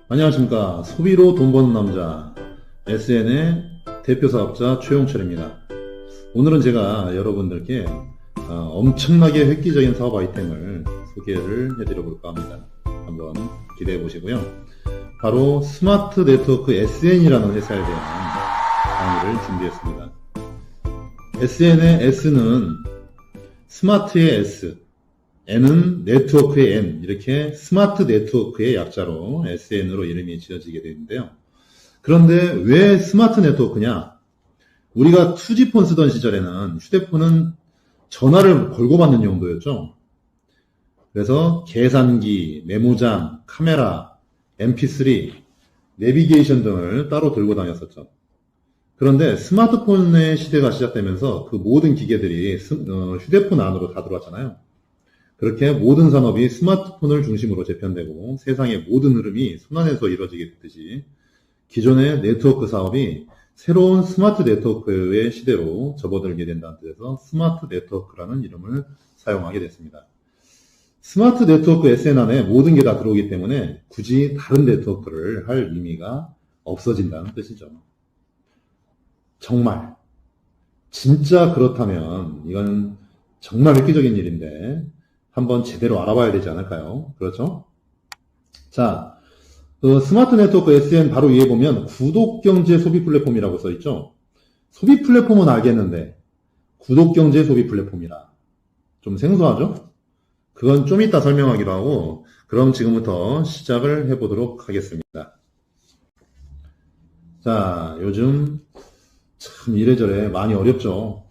안녕하십니까. 소비로 돈 버는 남자 SN의 대표 사업자 최용철입니다. 오늘은 제가 여러분들께 엄청나게 획기적인 사업 아이템을 소개를 해드려 볼까 합니다. 한번 기대해 보시고요. 바로 스마트 네트워크 SN이라는 회사에 대한 강의를 준비했습니다. SN의 S는 스마트의 S, N은 네트워크의 N, 이렇게 스마트 네트워크의 약자로 SN으로 이름이 지어지게 되는데요. 그런데 왜 스마트 네트워크냐? 우리가 2G폰 쓰던 시절에는 휴대폰은 전화를 걸고 받는 용도였죠. 그래서 계산기, 메모장, 카메라, MP3, 내비게이션 등을 따로 들고 다녔었죠. 그런데 스마트폰의 시대가 시작되면서 그 모든 기계들이 휴대폰 안으로 다 들어왔잖아요. 그렇게 모든 산업이 스마트폰을 중심으로 재편되고 세상의 모든 흐름이 손안에서 이루어지게 됐듯이 기존의 네트워크 사업이 새로운 스마트 네트워크의 시대로 접어들게 된다는 뜻에서 스마트 네트워크라는 이름을 사용하게 됐습니다. 스마트 네트워크 SN 안에 모든 게 다 들어오기 때문에 굳이 다른 네트워크를 할 의미가 없어진다는 뜻이죠. 정말 진짜 그렇다면 이건 정말 획기적인 일인데 한번 제대로 알아봐야 되지 않을까요? 그렇죠? 자, 스마트 네트워크 SN 바로 위에 보면 구독경제 소비 플랫폼이라고 써있죠? 소비 플랫폼은 알겠는데 구독경제 소비 플랫폼이라 좀 생소하죠? 그건 좀 이따 설명하기로 하고 그럼 지금부터 시작을 해보도록 하겠습니다. 자, 요즘 참 이래저래 많이 어렵죠?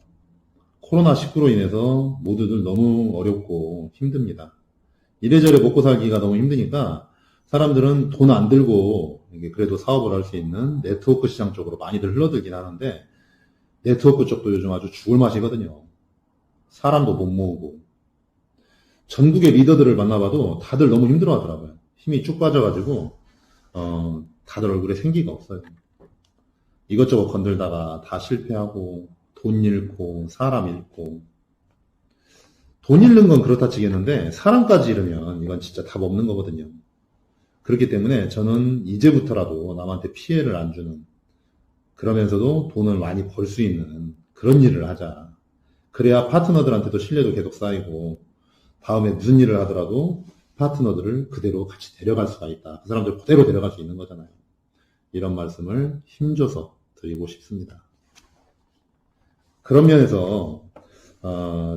코로나19로 인해서 모두들 너무 어렵고 힘듭니다. 이래저래 먹고 살기가 너무 힘드니까 사람들은 돈 안 들고 그래도 사업을 할 수 있는 네트워크 시장 쪽으로 많이들 흘러들긴 하는데 네트워크 쪽도 요즘 아주 죽을 맛이거든요. 사람도 못 모으고 전국의 리더들을 만나봐도 다들 너무 힘들어 하더라고요. 힘이 쭉 빠져가지고 다들 얼굴에 생기가 없어요. 이것저것 건들다가 다 실패하고 돈 잃고 사람 잃고 돈 잃는 건 그렇다 치겠는데 사람까지 잃으면 이건 진짜 답 없는 거거든요. 그렇기 때문에 저는 이제부터라도 남한테 피해를 안 주는 그러면서도 돈을 많이 벌 수 있는 그런 일을 하자. 그래야 파트너들한테도 신뢰도 계속 쌓이고 다음에 무슨 일을 하더라도 파트너들을 그대로 같이 데려갈 수가 있다. 그 사람들 그대로 데려갈 수 있는 거잖아요. 이런 말씀을 힘줘서 드리고 싶습니다. 그런 면에서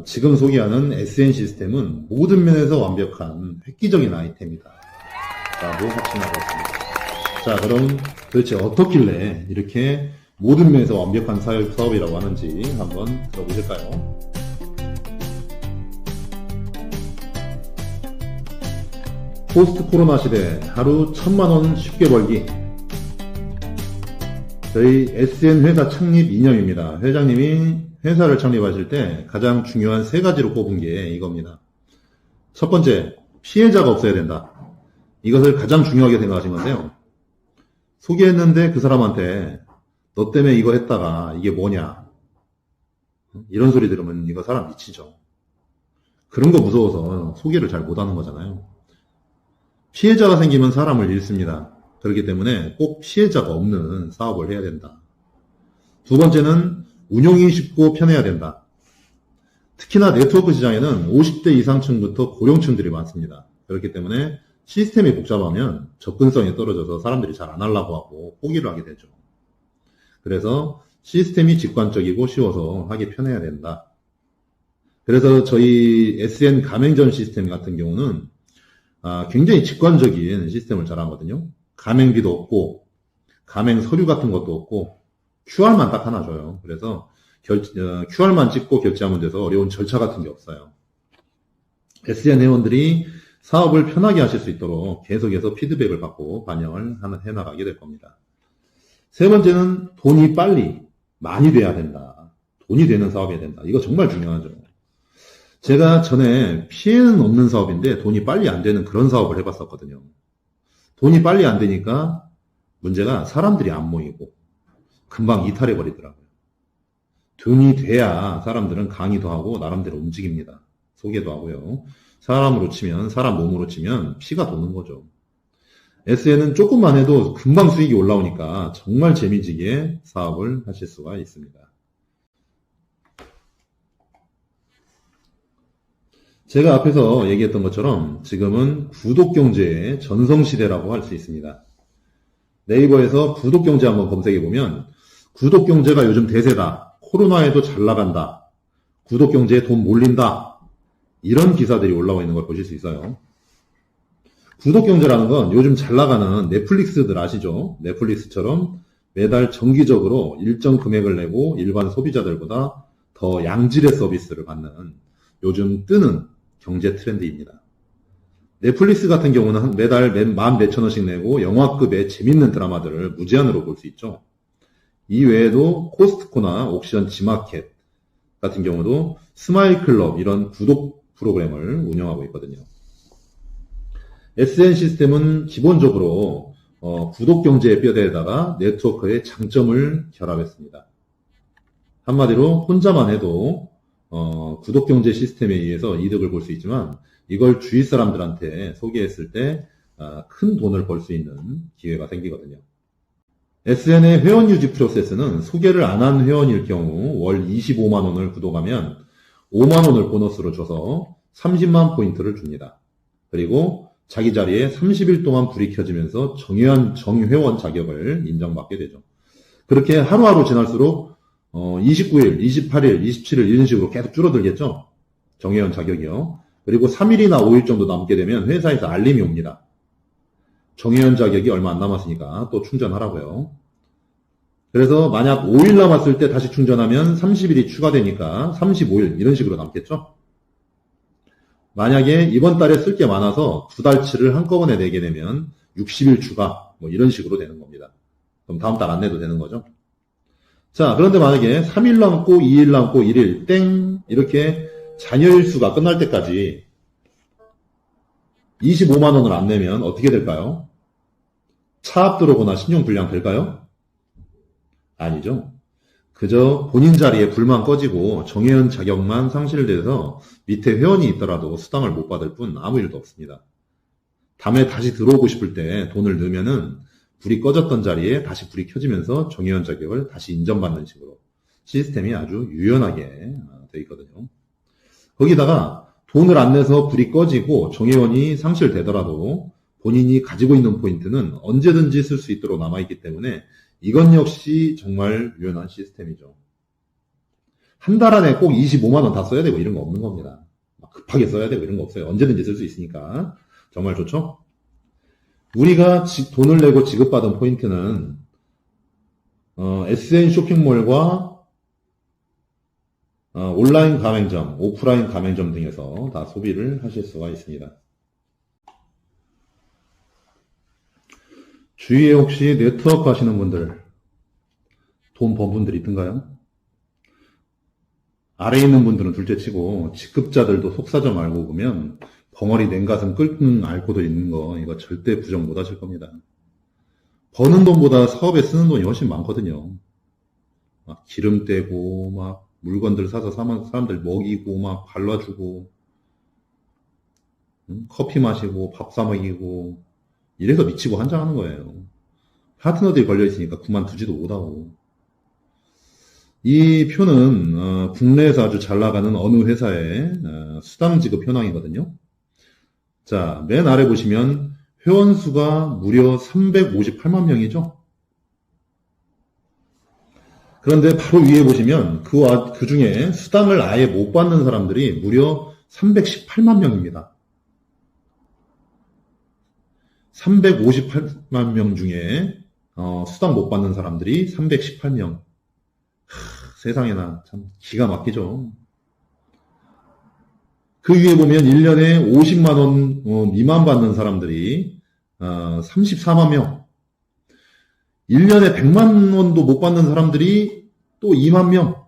지금 소개하는 SN 시스템은 모든 면에서 완벽한 획기적인 아이템이다 라고 확신하고 있습니다. 자, 그럼 도대체 어떻길래 이렇게 모든 면에서 완벽한 사업이라고 하는지 한번 들어보실까요? 포스트 코로나 시대 하루 1000만원 쉽게 벌기. 저희 SN 회사 창립 이념입니다. 회장님이 회사를 창립하실 때 가장 중요한 3가지로 꼽은 게 이겁니다. 첫 번째, 피해자가 없어야 된다. 이것을 가장 중요하게 생각하신 건데요. 소개했는데 그 사람한테 너 때문에 이거 했다가 이게 뭐냐 이런 소리 들으면 이거 사람 미치죠. 그런 거 무서워서 소개를 잘 못하는 거잖아요. 피해자가 생기면 사람을 잃습니다. 그렇기 때문에 꼭 피해자가 없는 사업을 해야 된다. 두 번째는 운용이 쉽고 편해야 된다. 특히나 네트워크 시장에는 50대 이상층부터 고령층들이 많습니다. 그렇기 때문에 시스템이 복잡하면 접근성이 떨어져서 사람들이 잘 안 하려고 하고 포기를 하게 되죠. 그래서 시스템이 직관적이고 쉬워서 하기 편해야 된다. 그래서 저희 SN 가맹점 시스템 같은 경우는 굉장히 직관적인 시스템을 잘 하거든요. 가맹비도 없고 가맹 서류 같은 것도 없고 QR만 딱 하나 줘요. 그래서 QR만 찍고 결제하면 돼서 어려운 절차 같은 게 없어요. SN 회원들이 사업을 편하게 하실 수 있도록 계속해서 피드백을 받고 반영을 해나가게 될 겁니다. 세 번째는 돈이 빨리 많이 돼야 된다. 돈이 되는 사업이어야 된다. 이거 정말 중요하죠. 제가 전에 피해는 없는 사업인데 돈이 빨리 안 되는 그런 사업을 해봤었거든요. 돈이 빨리 안 되니까 문제가 사람들이 안 모이고 금방 이탈해 버리더라고요. 돈이 돼야 사람들은 강의도 하고 나름대로 움직입니다. 소개도 하고요. 사람으로 치면, 사람 몸으로 치면 피가 도는 거죠. SN은 조금만 해도 금방 수익이 올라오니까 정말 재미지게 사업을 하실 수가 있습니다. 제가 앞에서 얘기했던 것처럼 지금은 구독경제의 전성시대라고 할 수 있습니다. 네이버에서 구독경제 한번 검색해보면 구독경제가 요즘 대세다, 코로나에도 잘 나간다, 구독경제에 돈 몰린다, 이런 기사들이 올라와 있는 걸 보실 수 있어요. 구독경제라는 건 요즘 잘 나가는 넷플릭스들 아시죠? 넷플릭스처럼 매달 정기적으로 일정 금액을 내고 일반 소비자들보다 더 양질의 서비스를 받는 요즘 뜨는 경제 트렌드입니다. 넷플릭스 같은 경우는 매달 14,000원씩 내고 영화급의 재밌는 드라마들을 무제한으로 볼 수 있죠. 이 외에도 코스트코나 옥션 지마켓 같은 경우도 스마일 클럽 이런 구독 프로그램을 운영하고 있거든요. SN 시스템은 기본적으로 구독 경제의 뼈대에다가 네트워크의 장점을 결합했습니다. 한마디로 혼자만 해도 구독 경제 시스템에 의해서 이득을 볼 수 있지만 이걸 주위 사람들한테 소개했을 때 큰 돈을 벌 수 있는 기회가 생기거든요. SN의 회원 유지 프로세스는 소개를 안 한 회원일 경우 월 25만 원을 구독하면 5만 원을 보너스로 줘서 30만 포인트를 줍니다. 그리고 자기 자리에 30일 동안 불이 켜지면서 정회원 자격을 인정받게 되죠. 그렇게 하루하루 지날수록 29일, 28일, 27일 이런 식으로 계속 줄어들겠죠. 정회원 자격이요. 그리고 3일이나 5일 정도 남게 되면 회사에서 알림이 옵니다. 정회원 자격이 얼마 안 남았으니까 또 충전하라고요. 그래서 만약 5일 남았을 때 다시 충전하면 30일이 추가되니까 35일 이런 식으로 남겠죠. 만약에 이번 달에 쓸 게 많아서 2달치를 한꺼번에 내게 되면 60일 추가 뭐 이런 식으로 되는 겁니다. 그럼 다음 달 안 내도 되는 거죠. 자, 그런데 만약에 3일 남고 2일 남고 1일 땡 이렇게 잔여일 수가 끝날 때까지 25만 원을 안 내면 어떻게 될까요? 차압 들어오거나 신용불량 될까요? 아니죠. 그저 본인 자리에 불만 꺼지고 정회원 자격만 상실돼서 밑에 회원이 있더라도 수당을 못 받을 뿐 아무 일도 없습니다. 다음에 다시 들어오고 싶을 때 돈을 넣으면은 불이 꺼졌던 자리에 다시 불이 켜지면서 정회원 자격을 다시 인정받는 식으로 시스템이 아주 유연하게 되어 있거든요. 거기다가 돈을 안 내서 불이 꺼지고 정회원이 상실되더라도 본인이 가지고 있는 포인트는 언제든지 쓸 수 있도록 남아있기 때문에 이건 역시 정말 유연한 시스템이죠. 한 달 안에 꼭 25만 원 다 써야 되고 이런 거 없는 겁니다. 급하게 써야 되고 이런 거 없어요. 언제든지 쓸 수 있으니까 정말 좋죠. 우리가 돈을 내고 지급받은 포인트는 SN 쇼핑몰과 온라인 가맹점, 오프라인 가맹점 등에서 다 소비를 하실 수가 있습니다. 주위에 혹시 네트워크 하시는 분들, 돈 번 분들 있던가요? 아래에 있는 분들은 둘째치고 직급자들도 속사정 알고 보면 벙어리 냉가슴 끓는 알고도 있는 거 이거 절대 부정 못 하실 겁니다. 버는 돈보다 사업에 쓰는 돈이 훨씬 많거든요. 막 기름 떼고 막 물건들 사서 사람들 먹이고 막 발라주고 커피 마시고 밥 사 먹이고 이래서 미치고 한장하는 거예요. 파트너들이 걸려있으니까 그만두지도 못하고. 이 표는 국내에서 아주 잘 나가는 어느 회사의 수당 지급 현황이거든요. 자, 맨 아래 보시면 회원 수가 무려 358만 명이죠. 그런데 바로 위에 보시면 그 중에 수당을 아예 못 받는 사람들이 무려 318만 명입니다. 358만 명 중에 수당 못 받는 사람들이 318명. 세상에나 참 기가 막히죠. 그 위에 보면 1년에 50만 원 미만 받는 사람들이 34만 명. 1년에 100만 원도 못 받는 사람들이 또 2만 명.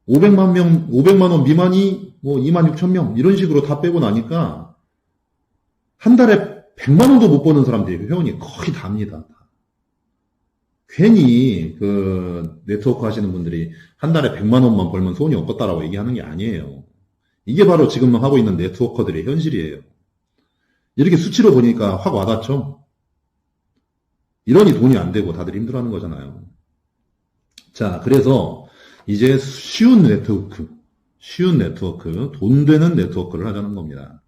500만 원 미만이 뭐 2만 6천 명. 이런 식으로 다 빼고 나니까 한 달에 100만 원도 못 버는 사람들이 회원이 거의 다입니다. 괜히 그 네트워크 하시는 분들이 한 달에 100만 원만 벌면 손이 없겠다라고 얘기하는 게 아니에요. 이게 바로 지금 하고 있는 네트워커들의 현실이에요. 이렇게 수치로 보니까 확 와닿죠? 이러니 돈이 안 되고 다들 힘들어하는 거잖아요. 자, 그래서 이제 쉬운 네트워크, 돈 되는 네트워크를 하자는 겁니다.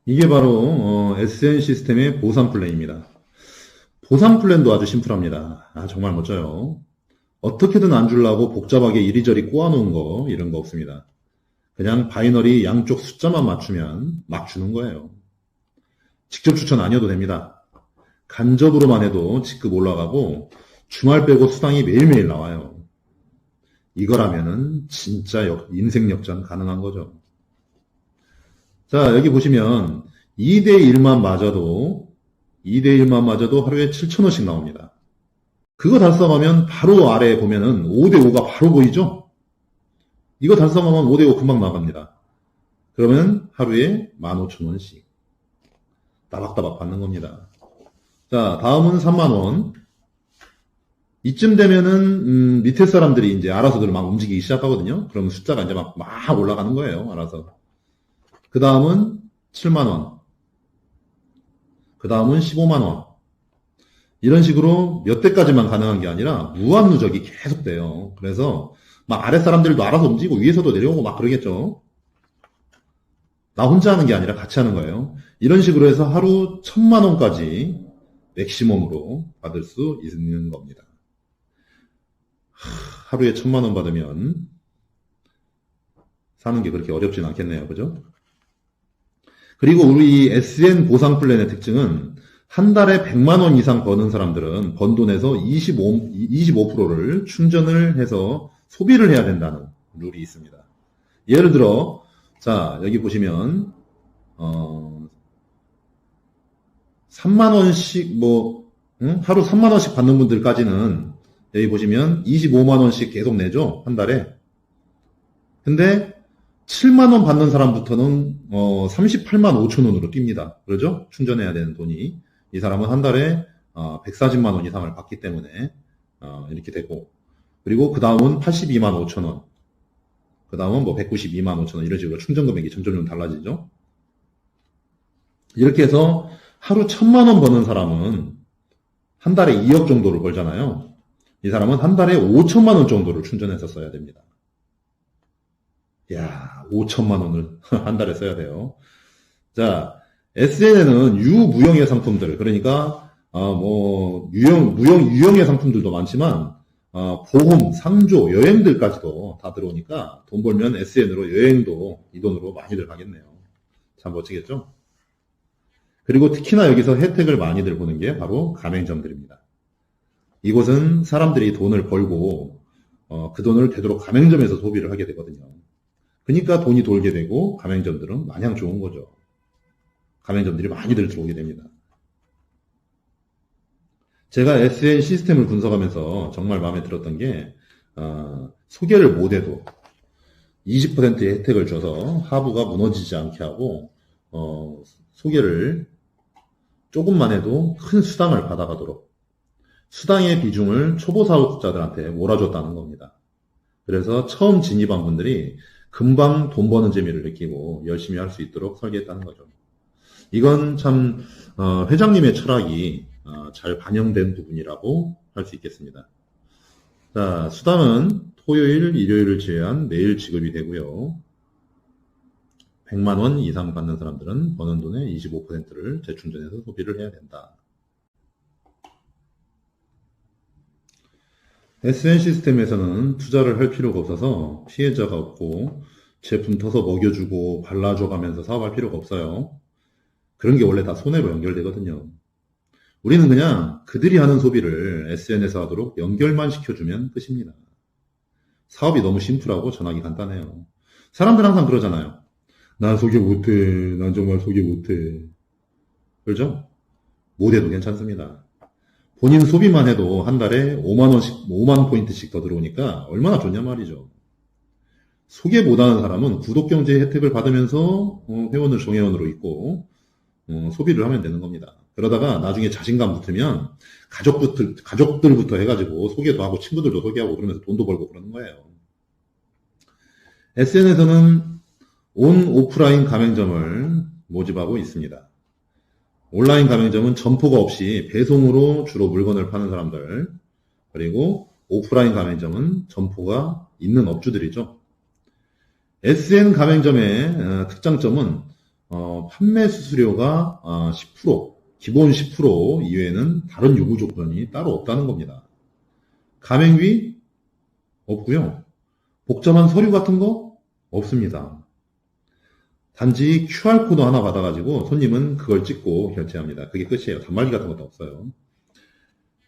이게 바로 SN 시스템의 보상 플랜입니다. 보상 플랜도 아주 심플합니다. 정말 멋져요. 어떻게든 안 주려고 복잡하게 이리저리 꼬아놓은 거 이런 거 없습니다. 그냥 바이너리 양쪽 숫자만 맞추면 막 주는 거예요. 직접 추천 아니어도 됩니다. 간접으로만 해도 직급 올라가고 주말 빼고 수당이 매일매일 나와요. 이거라면은 진짜 인생 역전 가능한 거죠. 자, 여기 보시면 2대1만 맞아도 하루에 7,000원씩 나옵니다. 그거 달성하면 바로 아래에 보면은 5대5가 바로 보이죠? 이거 달성하면 5대5 금방 나갑니다. 그러면 하루에 15,000원씩 따박따박 받는 겁니다. 자, 다음은 3만원. 이쯤 되면은 밑에 사람들이 이제 알아서들 막 움직이기 시작하거든요. 그럼 숫자가 이제 막 올라가는 거예요. 알아서. 그 다음은 7만원. 그 다음은 15만원. 이런 식으로 몇 대까지만 가능한 게 아니라 무한 누적이 계속 돼요. 그래서 막 아래 사람들도 알아서 움직이고 위에서도 내려오고 막 그러겠죠. 나 혼자 하는 게 아니라 같이 하는 거예요. 이런 식으로 해서 하루 1,000만원까지 맥시멈으로 받을 수 있는 겁니다. 하루에 1,000만원 받으면 사는 게 그렇게 어렵진 않겠네요. 그죠? 그리고 우리 SN 보상 플랜의 특징은 한 달에 100만원 이상 버는 사람들은 번 돈에서 25%를 충전을 해서 소비를 해야 된다는 룰이 있습니다. 예를 들어, 자, 여기 보시면, 3만원씩, 하루 3만원씩 받는 분들까지는 여기 보시면 25만원씩 계속 내죠? 한 달에. 근데 7만원 받는 사람부터는 38만 5천원으로 뜁니다. 그러죠? 충전해야 되는 돈이. 이 사람은 한 달에 140만원 이상을 받기 때문에 이렇게 되고, 그리고 그 다음은 82만 5천원, 그 다음은 192만 5천원 이런 식으로 충전 금액이 점점 달라지죠. 이렇게 해서 하루 1,000만원 버는 사람은 한 달에 2억 정도를 벌잖아요. 이 사람은 한 달에 5천만원 정도를 충전해서 써야 됩니다. 야, 5천만원을 한 달에 써야 돼요. 자, SN에는 유무형의 상품들, 그러니까 유형의 상품들도 많지만 보험, 상조, 여행들까지도 다 들어오니까 돈 벌면 SN으로 여행도 이 돈으로 많이들 가겠네요. 참 멋지겠죠? 그리고 특히나 여기서 혜택을 많이들 보는 게 바로 가맹점들입니다. 이곳은 사람들이 돈을 벌고 그 돈을 되도록 가맹점에서 소비를 하게 되거든요. 그러니까 돈이 돌게 되고 가맹점들은 마냥 좋은 거죠. 가맹점들이 많이들 들어오게 됩니다. 제가 SN 시스템을 분석하면서 정말 마음에 들었던 게 소개를 못해도 20%의 혜택을 줘서 하부가 무너지지 않게 하고 소개를 조금만 해도 큰 수당을 받아가도록 수당의 비중을 초보 사업자들한테 몰아줬다는 겁니다. 그래서 처음 진입한 분들이 금방 돈 버는 재미를 느끼고 열심히 할 수 있도록 설계했다는 거죠. 이건 참 회장님의 철학이 잘 반영된 부분이라고 할 수 있겠습니다. 자, 수당은 토요일, 일요일을 제외한 매일 지급이 되고요. 100만 원 이상 받는 사람들은 버는 돈의 25%를 재충전해서 소비를 해야 된다. SN 시스템에서는 투자를 할 필요가 없어서 피해자가 없고 제품 터서 먹여주고 발라줘가면서 사업할 필요가 없어요. 그런 게 원래 다 손해로 연결되거든요. 우리는 그냥 그들이 하는 소비를 SN에서 하도록 연결만 시켜주면 끝입니다. 사업이 너무 심플하고 전하기 간단해요. 사람들 항상 그러잖아요. 난 소개 못해. 난 정말 소개 못해. 그렇죠? 못해도 괜찮습니다. 본인 소비만 해도 한 달에 5만 포인트씩 더 들어오니까 얼마나 좋냐 말이죠. 소개 못하는 사람은 구독경제 혜택을 받으면서 회원을 정회원으로 있고 소비를 하면 되는 겁니다. 그러다가 나중에 자신감 붙으면 가족들부터 해가지고 소개도 하고 친구들도 소개하고 그러면서 돈도 벌고 그러는 거예요. SN에서는 온 오프라인 가맹점을 모집하고 있습니다. 온라인 가맹점은 점포가 없이 배송으로 주로 물건을 파는 사람들, 그리고 오프라인 가맹점은 점포가 있는 업주들이죠. SN 가맹점의 특장점은 판매 수수료가 10%, 기본 10% 이외에는 다른 요구 조건이 따로 없다는 겁니다. 가맹비 없고요. 복잡한 서류 같은 거 없습니다. 단지 QR코드 하나 받아가지고 손님은 그걸 찍고 결제합니다. 그게 끝이에요. 단말기 같은 것도 없어요.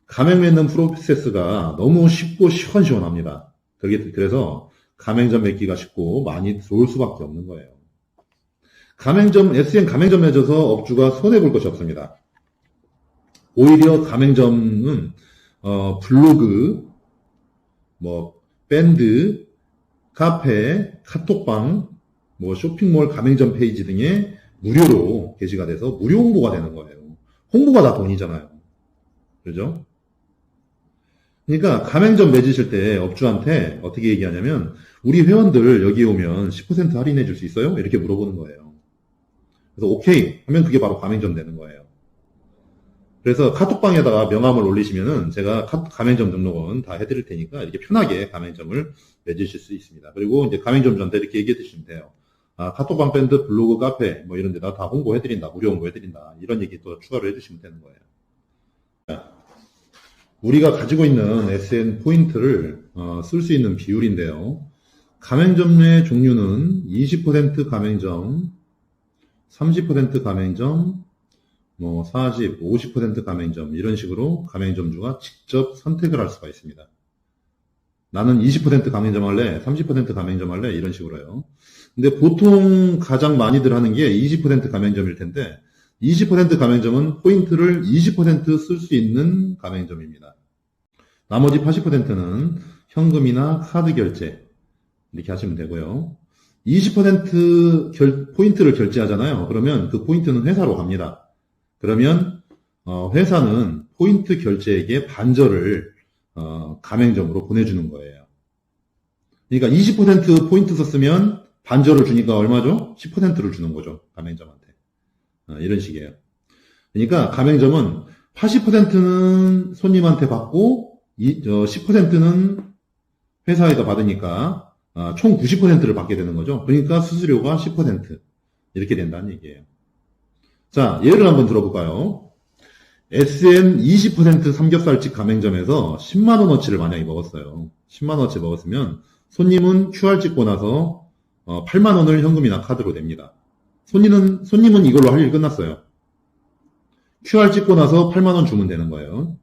가맹 맺는 프로세스가 너무 쉽고 시원시원합니다. 그래서 가맹점 맺기가 쉽고 많이 들어올 수밖에 없는 거예요. SN 가맹점 맺어서 업주가 손해볼 것이 없습니다. 오히려 가맹점은 블로그, 밴드, 카페, 카톡방, 쇼핑몰 가맹점 페이지 등에 무료로 게시가 돼서 무료 홍보가 되는 거예요. 홍보가 다 돈이잖아요. 그죠? 그러니까 가맹점 맺으실 때 업주한테 어떻게 얘기하냐면 우리 회원들 여기 오면 10% 할인해 줄 수 있어요? 이렇게 물어보는 거예요. 그래서 오케이 하면 그게 바로 가맹점 되는 거예요. 그래서 카톡방에다가 명함을 올리시면은 제가 가맹점 등록은 다 해드릴 테니까 이렇게 편하게 가맹점을 맺으실 수 있습니다. 그리고 이제 가맹점주한테 이렇게 얘기해 주시면 돼요. 카톡방 밴드, 블로그, 카페 이런 데다 다 홍보해드린다. 무료 홍보해드린다. 이런 얘기 또 추가로 해주시면 되는 거예요. 우리가 가지고 있는 SN 포인트를 쓸 수 있는 비율인데요. 가맹점의 종류는 20% 가맹점, 30% 가맹점, 40, 50% 가맹점 이런 식으로 가맹점주가 직접 선택을 할 수가 있습니다. 나는 20% 가맹점 할래, 30% 가맹점 할래 이런 식으로요. 근데 보통 가장 많이들 하는 게 20% 가맹점일 텐데 20% 가맹점은 포인트를 20% 쓸 수 있는 가맹점입니다. 나머지 80%는 현금이나 카드 결제 이렇게 하시면 되고요. 20% 포인트를 결제하잖아요. 그러면 그 포인트는 회사로 갑니다. 그러면 회사는 포인트 결제액의 반절을 가맹점으로 보내주는 거예요. 그러니까 20% 포인트 썼으면 반절을 주니까 얼마죠? 10%를 주는 거죠. 가맹점한테. 이런 식이에요. 그러니까 가맹점은 80%는 손님한테 받고 10%는 회사에다 받으니까 총 90%를 받게 되는 거죠. 그러니까 수수료가 10% 이렇게 된다는 얘기예요. 자, 예를 한번 들어볼까요? SN 20% 삼겹살집 가맹점에서 10만원어치를 만약에 먹었어요. 10만원어치 먹었으면 손님은 QR 찍고 나서 8만원을 현금이나 카드로 냅니다. 손님은 이걸로 할 일 끝났어요. QR 찍고 나서 8만원 주면 되는 거예요.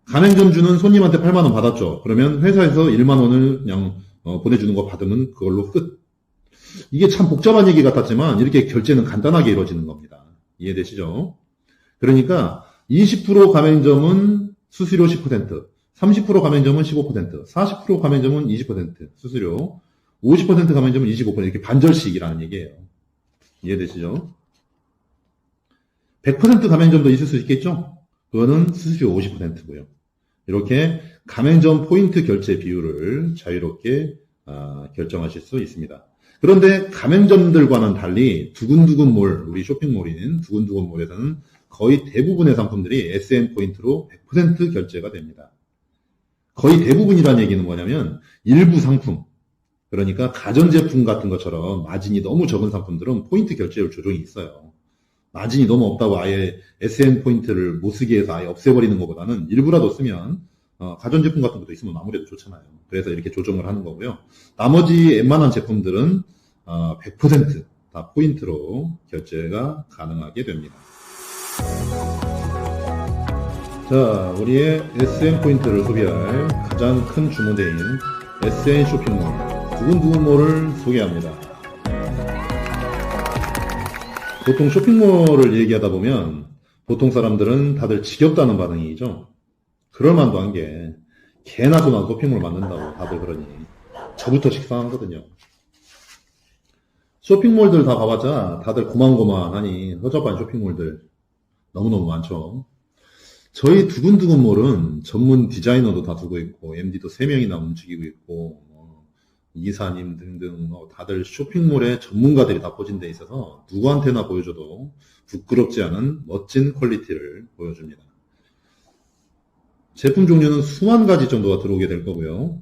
가맹점주는 손님한테 8만원 받았죠. 그러면 회사에서 1만원을 그냥 보내주는 거 받으면 그걸로 끝. 이게 참 복잡한 얘기 같았지만 이렇게 결제는 간단하게 이루어지는 겁니다. 이해되시죠? 그러니까 20% 가맹점은 수수료 10%, 30% 가맹점은 15%, 40% 가맹점은 20% 수수료, 50% 가맹점은 25% 이렇게 반절씩이라는 얘기예요. 이해되시죠? 100% 가맹점도 있을 수 있겠죠? 그거는 수수료 50%고요. 이렇게 가맹점 포인트 결제 비율을 자유롭게 결정하실 수 있습니다. 그런데 가맹점들과는 달리 두근두근몰, 우리 쇼핑몰인 두근두근몰에서는 거의 대부분의 상품들이 SN 포인트로 100% 결제가 됩니다. 거의 대부분이라는 얘기는 뭐냐면 일부 상품, 그러니까 가전제품 같은 것처럼 마진이 너무 적은 상품들은 포인트 결제율 조정이 있어요. 마진이 너무 없다고 아예 SN 포인트를 못 쓰게 해서 아예 없애버리는 것보다는 일부라도 쓰면 가전제품 같은 것도 있으면 아무래도 좋잖아요. 그래서 이렇게 조정을 하는 거고요. 나머지 웬만한 제품들은 100% 포인트로 결제가 가능하게 됩니다. 자, 우리의 SN 포인트를 소비할 가장 큰 주문대인 SN 쇼핑몰 두근두근몰을 소개합니다. 보통 쇼핑몰을 얘기하다 보면 보통 사람들은 다들 지겹다는 반응이죠. 그럴만도 한 게 개나 소나 쇼핑몰 만든다고 다들 그러니 저부터 식상하거든요. 쇼핑몰들 다 가봤자 다들 고만고만하니 허접한 쇼핑몰들 너무너무 많죠. 저희 두근두근몰은 전문 디자이너도 다 두고 있고 MD도 3명이나 움직이고 있고 이사님 등등 다들 쇼핑몰의 전문가들이 다 포진돼 있어서 누구한테나 보여줘도 부끄럽지 않은 멋진 퀄리티를 보여줍니다. 제품 종류는 수만 가지 정도가 들어오게 될 거고요.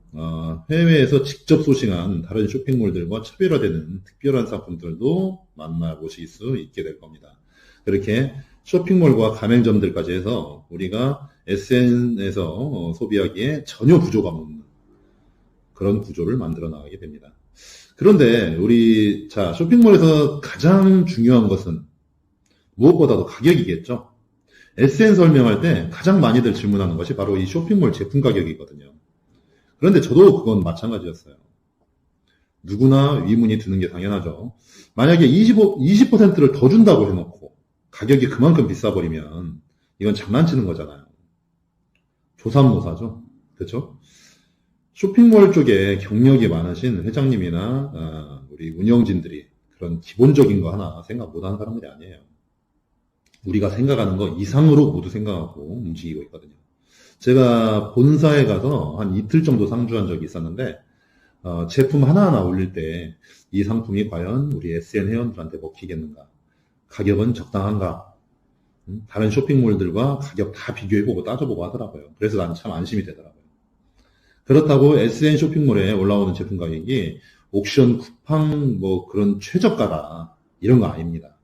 해외에서 직접 소싱한 다른 쇼핑몰들과 차별화되는 특별한 상품들도 만나보실 수 있게 될 겁니다. 그렇게 쇼핑몰과 가맹점들까지 해서 우리가 SN에서 소비하기에 전혀 부조가 없는 그런 구조를 만들어 나가게 됩니다. 그런데 쇼핑몰에서 가장 중요한 것은 무엇보다도 가격이겠죠. SN 설명할 때 가장 많이들 질문하는 것이 바로 이 쇼핑몰 제품 가격이거든요. 그런데 저도 그건 마찬가지였어요. 누구나 의문이 드는 게 당연하죠. 만약에 20%를 더 준다고 해놓고 가격이 그만큼 비싸버리면 이건 장난치는 거잖아요. 조삼모사죠. 그렇죠? 쇼핑몰 쪽에 경력이 많으신 회장님이나 우리 운영진들이 그런 기본적인 거 하나 생각 못하는 사람들이 아니에요. 우리가 생각하는 거 이상으로 모두 생각하고 움직이고 있거든요. 제가 본사에 가서 한 이틀 정도 상주한 적이 있었는데 제품 하나하나 올릴 때 이 상품이 과연 우리 SN 회원들한테 먹히겠는가? 가격은 적당한가? 다른 쇼핑몰들과 가격 다 비교해보고 따져보고 하더라고요. 그래서 난 참 안심이 되더라고요. 그렇다고 SN 쇼핑몰에 올라오는 제품 가격이 옥션, 쿠팡 그런 최저가다 이런 거 아닙니다.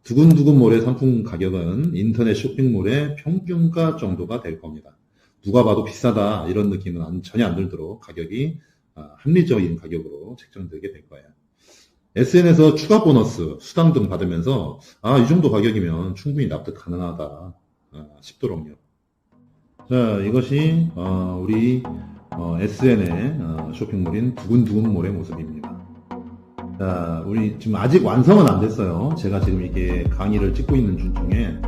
두근두근몰의 상품 가격은 인터넷 쇼핑몰의 평균가 정도가 될 겁니다. 누가 봐도 비싸다 이런 느낌은 전혀 안 들도록 가격이 합리적인 가격으로 책정되게 될 거예요. SN에서 추가 보너스, 수당 등 받으면서 이 정도 가격이면 충분히 납득 가능하다 싶도록요. 자, 이것이 우리 SN의 쇼핑몰인 두근두근몰의 모습입니다. 자, 우리 지금 아직 완성은 안 됐어요. 제가 지금 이렇게 강의를 찍고 있는 중에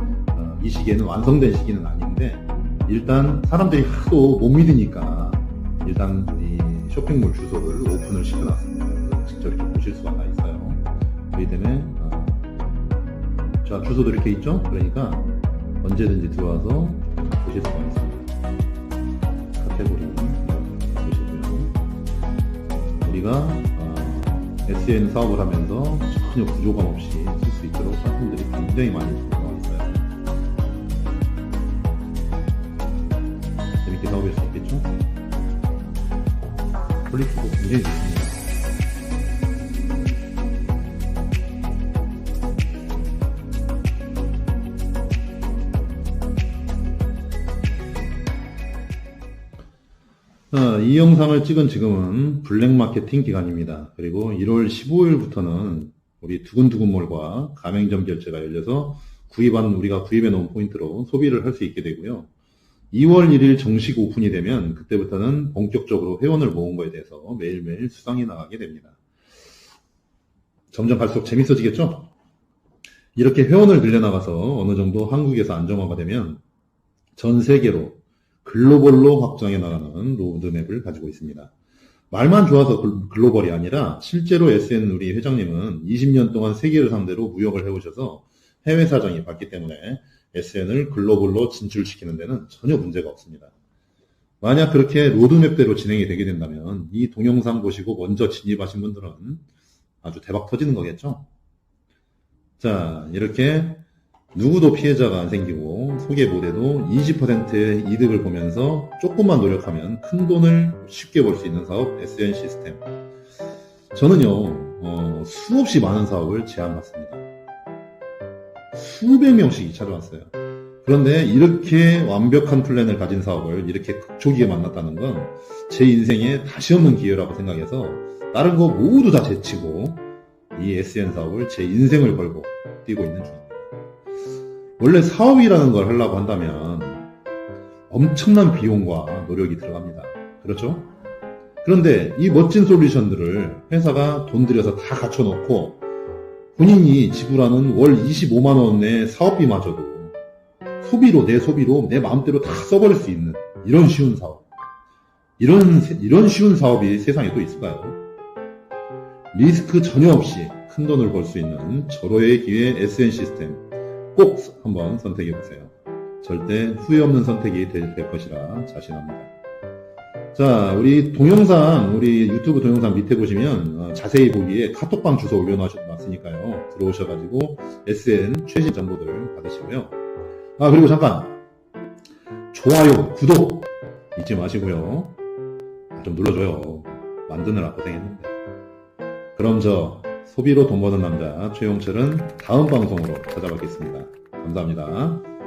이 시기에는 완성된 시기는 아닌데 일단 사람들이 하도 못 믿으니까 일단 이 쇼핑몰 주소를 오픈을 시켜놨습니다. 직접 이렇게 보실 수가 다 있어요. 그렇기 때문에 자, 주소도 이렇게 있죠? 그러니까 언제든지 들어와서 보실 수가 있습니다. 카테고리 보시고요. 우리가 SN 사업을 하면서 전혀 부조감 없이 쓸 수 있도록 상품들이 굉장히 많이 들어가 있어요. 재밌게 사업할 수 있겠죠? 퀄리티도 굉장히 좋습니다. 이 영상을 찍은 지금은 블랙 마케팅 기간입니다. 그리고 1월 15일부터는 우리 두근두근몰과 가맹점 결제가 열려서 우리가 구입해 놓은 포인트로 소비를 할 수 있게 되고요. 2월 1일 정식 오픈이 되면 그때부터는 본격적으로 회원을 모은 거에 대해서 매일매일 수상이 나가게 됩니다. 점점 갈수록 재밌어지겠죠? 이렇게 회원을 늘려나가서 어느 정도 한국에서 안정화가 되면 전 세계로 글로벌로 확장해 나가는 로드맵을 가지고 있습니다. 말만 좋아서 글로벌이 아니라 실제로 SN 우리 회장님은 20년 동안 세계를 상대로 무역을 해오셔서 해외 사정이 밝기 때문에 SN을 글로벌로 진출시키는 데는 전혀 문제가 없습니다. 만약 그렇게 로드맵대로 진행이 되게 된다면 이 동영상 보시고 먼저 진입하신 분들은 아주 대박 터지는 거겠죠? 자, 이렇게 누구도 피해자가 안 생기고 소개 못해도 20%의 이득을 보면서 조금만 노력하면 큰 돈을 쉽게 벌 수 있는 사업 SN 시스템. 저는요 수없이 많은 사업을 제안받습니다. 수백 명씩 찾아왔어요. 그런데 이렇게 완벽한 플랜을 가진 사업을 이렇게 극초기에 만났다는 건 제 인생에 다시 없는 기회라고 생각해서 다른 거 모두 다 제치고 이 SN 사업을 제 인생을 걸고 뛰고 있는 중입니다. 원래 사업이라는 걸 하려고 한다면 엄청난 비용과 노력이 들어갑니다. 그렇죠? 그런데 이 멋진 솔루션들을 회사가 돈 들여서 다 갖춰놓고 본인이 지불하는 월 25만원의 사업비마저도 내 소비로 내 마음대로 다 써버릴 수 있는 이런 쉬운 사업. 이런 쉬운 사업이 세상에 또 있을까요? 리스크 전혀 없이 큰 돈을 벌 수 있는 절호의 기회 SN 시스템 꼭 한번 선택해 보세요. 절대 후회 없는 선택이 될 것이라 자신합니다. 자, 우리 동영상, 우리 유튜브 동영상 밑에 보시면 자세히 보기에 카톡방 주소 올려놨으니까요. 들어오셔가지고 SN 최신 정보들 받으시고요. 아, 그리고 잠깐 좋아요, 구독 잊지 마시고요. 좀 눌러줘요. 만드느라 고생했는데. 그럼 저 소비로 돈 버는 남자 최용철은 다음 방송으로 찾아뵙겠습니다. 감사합니다.